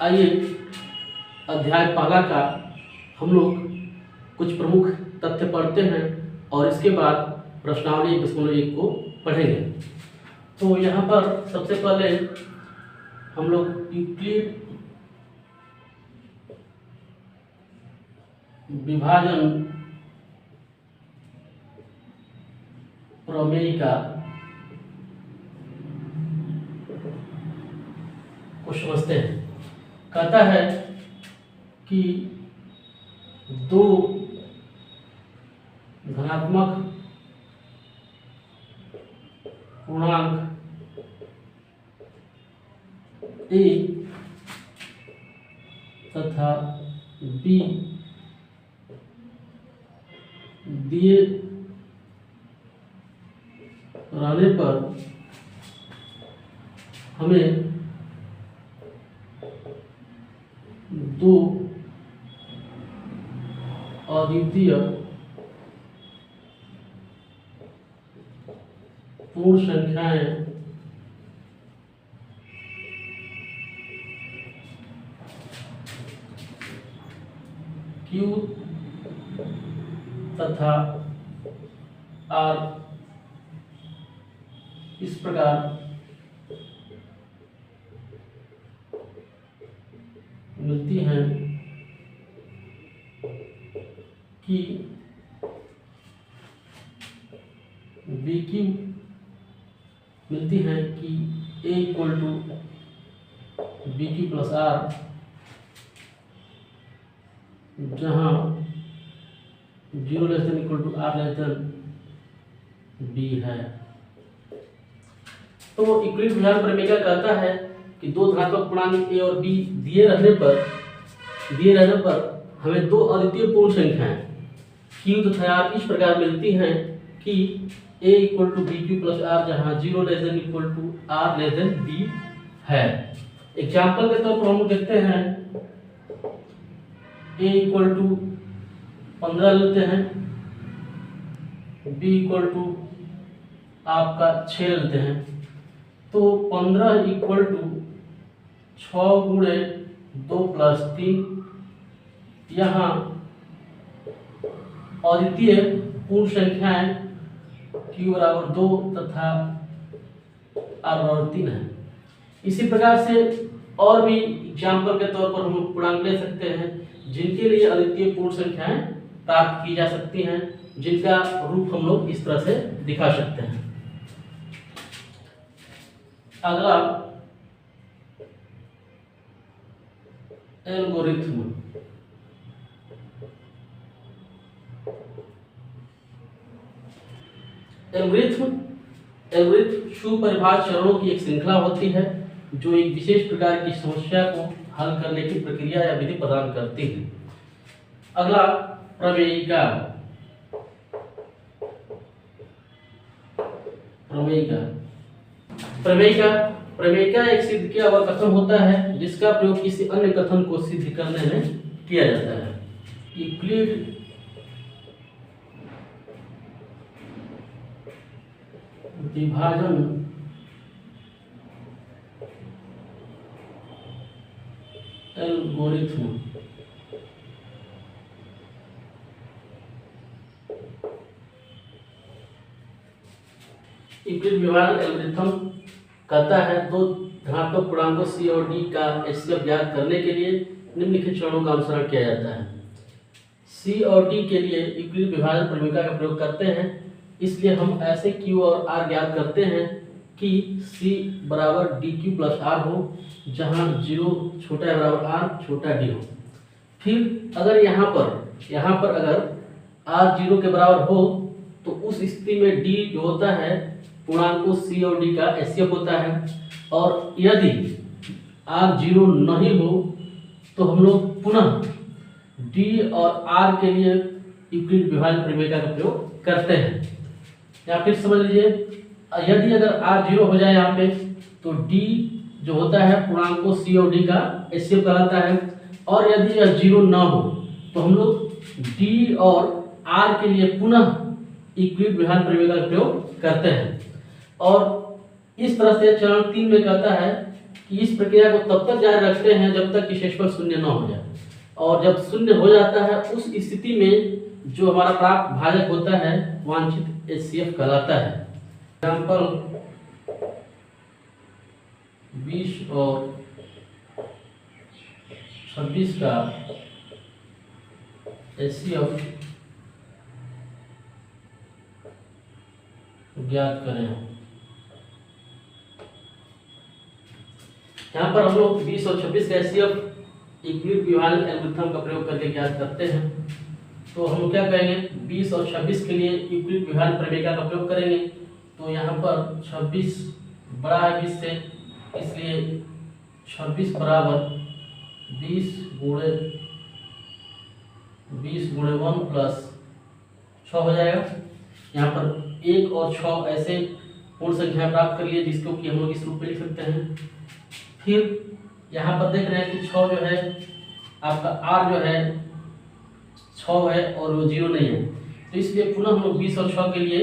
आइए अध्याय पहला का हम लोग कुछ प्रमुख तथ्य पढ़ते हैं और इसके बाद प्रश्नावली 1.1 को पढ़ेंगे। तो यहाँ पर सबसे पहले हम लोग यूक्लिड विभाजन प्रमेय को समझते हैं। कहता है कि दो धनात्मक पूर्णांक A तथा B दिए रहने पर हमें दो अद्वितीय पूर्ण संख्याएं Q तथा R इस प्रकार मिलती हैं कि BQ मिलती हैं कि A equal to BQ plus R, जहाँ 0 less than equal to R less than B है। तो यूक्लिड विभाजन प्रमेय कहता है कि दो धनात्मक पूर्णांक A और B दिए रहने पर हमें दो अद्वितीय पूर्ण संख्याएं Q तथा R इस प्रकार मिलती हैं कि A equal to BQ plus R, जहाँ 0 less than equal to R less than B है। एग्जाम्पल के तौर पर हम लोग देखते हैं A इक्वल टू 15 लेते हैं, B इक्वल टू आपका 6 लेते हैं। तो 15 इक्वल टू 6 गुणे 2 प्लस 3, यहाँ अद्वितीय पूर्ण संख्याएं Q बराबर 2 तथा R बराबर 3 है। इसी प्रकार से और भी एग्जाम्पल के तौर पर हम लोग पूर्णांक ले सकते हैं जिनके लिए अद्वितीय पूर्ण संख्याएं प्राप्त की जा सकती हैं, जिनका रूप हम लोग इस तरह से दिखा सकते हैं। अगला एल्गोरिथ्म। एल्गोरिथ्म सुपरिभाषित चरणों की एक श्रृंखला होती है जो एक विशेष प्रकार की समस्या को हल करने की प्रक्रिया या विधि प्रदान करती है। अगला प्रमेयिका। प्रमेयिका एक सिद्ध किया हुआ कथन होता है जिसका प्रयोग किसी अन्य कथन को सिद्ध करने में किया जाता है। यूक्लिड विभाजन एल्गोरिथ्म यूक्लिड विभाजन एल्गोरिथ्म कहता है दो धनात्मक पूर्णांकों C और D का HCF ज्ञात करने के लिए निम्नलिखित चरणों का अनुसरण किया जाता है। C और D के लिए यूक्लिड विभाजन प्रमेय का प्रयोग करते हैं, इसलिए हम ऐसे Q और R ज्ञात करते हैं कि C बराबर DQ प्लस R हो, जहाँ 0 छोटा है बराबर R छोटा D हो। फिर अगर यहाँ पर अगर R 0 के बराबर हो तो उस स्थिति में D जो होता है पूर्णांकों C और D का HCF होता है, और यदि R 0 नहीं हो तो हम लोग पुनः D और R के लिए यूक्लिड विभाजन प्रमेय का प्रयोग करते हैं। या फिर समझ लीजिए, यदि अगर R 0 हो जाए यहाँ पे तो D जो होता है पूर्णांकों C और D का HCF कहलाता है, और यदि यह 0 ना हो तो हम लोग D और R के लिए पुनः यूक्लिड विभाजन प्रमेय का प्रयोग करते हैं। और इस तरह से चरण 3 में कहता है कि इस प्रक्रिया को तब तक जारी रखते हैं जब तक कि शेषफल शून्य न हो जाए, और जब शून्य हो जाता है उस स्थिति में जो हमारा प्राप्त भाजक होता है वांछित HCF कहलाता है। एग्जाम्पल 20 और 26 का HCF ज्ञात करें। यहाँ पर हम लोग 20 और 26 का HCF यूक्लिड विभाजन एल्गोरिथम का प्रयोग करके ज्ञात करते हैं। तो हम क्या करेंगे, 20 और 26 के लिए यूक्लिड विभाजन प्रमेय का प्रयोग करेंगे। तो यहाँ पर 26 बड़ा है 20 से, इसलिए 26 बराबर 20 गुणे 1 प्लस 6 हो जाएगा। यहाँ पर 1 और 6 ऐसे पूर्ण संख्या प्राप्त कर लिए जिसको कि हम लोग इस रूप में लिख सकते हैं। फिर यहाँ पर देख रहे हैं कि 6 जो है आपका r जो है 6 है और वो 0 नहीं है, तो इसलिए पुनः हम लोग 20 और 6 के लिए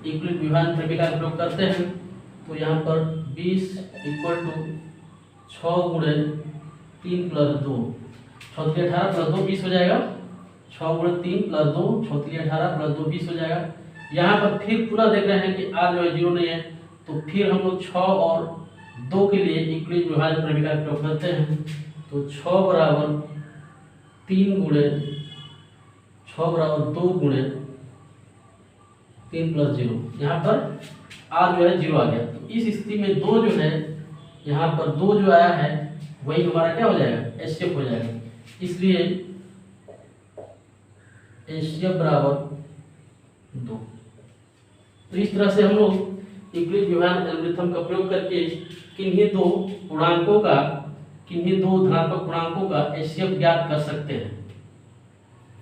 यूक्लिड विभाजन प्रमेय का प्रयोग करते हैं। तो यहाँ पर 20 इक्वल टू 6 गुणे 3 प्लस 2, 6 3 18 प्लस 2 20 हो जाएगा। 6 गुणे 3 प्लस 2 6 3 18 प्लस 2 20 हो जाएगा। यहाँ पर फिर पुनः देख रहे हैं कि r जो है 0 नहीं है, तो फिर हम लोग 6 और 2 के लिए यूक्लिड विभाजन प्रमेय का प्रयोग करते हैं। तो 6 बराबर 3 गुणे 6 बराबर 2 गुणे 3 प्लस 0, यहाँ पर r जो है 0 आ गया। तो इस स्थिति में 2 जो है यहाँ पर 2 जो आया है वही हमारा क्या हो जाएगा, HCF हो जाएगा। इसलिए HCF बराबर 2। तो इस तरह से हम लोग यूक्लिड विभाजन एल्गोरिथम का प्रयोग करके किन्हीं दो धनात्मक पूर्णांकों का HCF ज्ञात कर सकते हैं।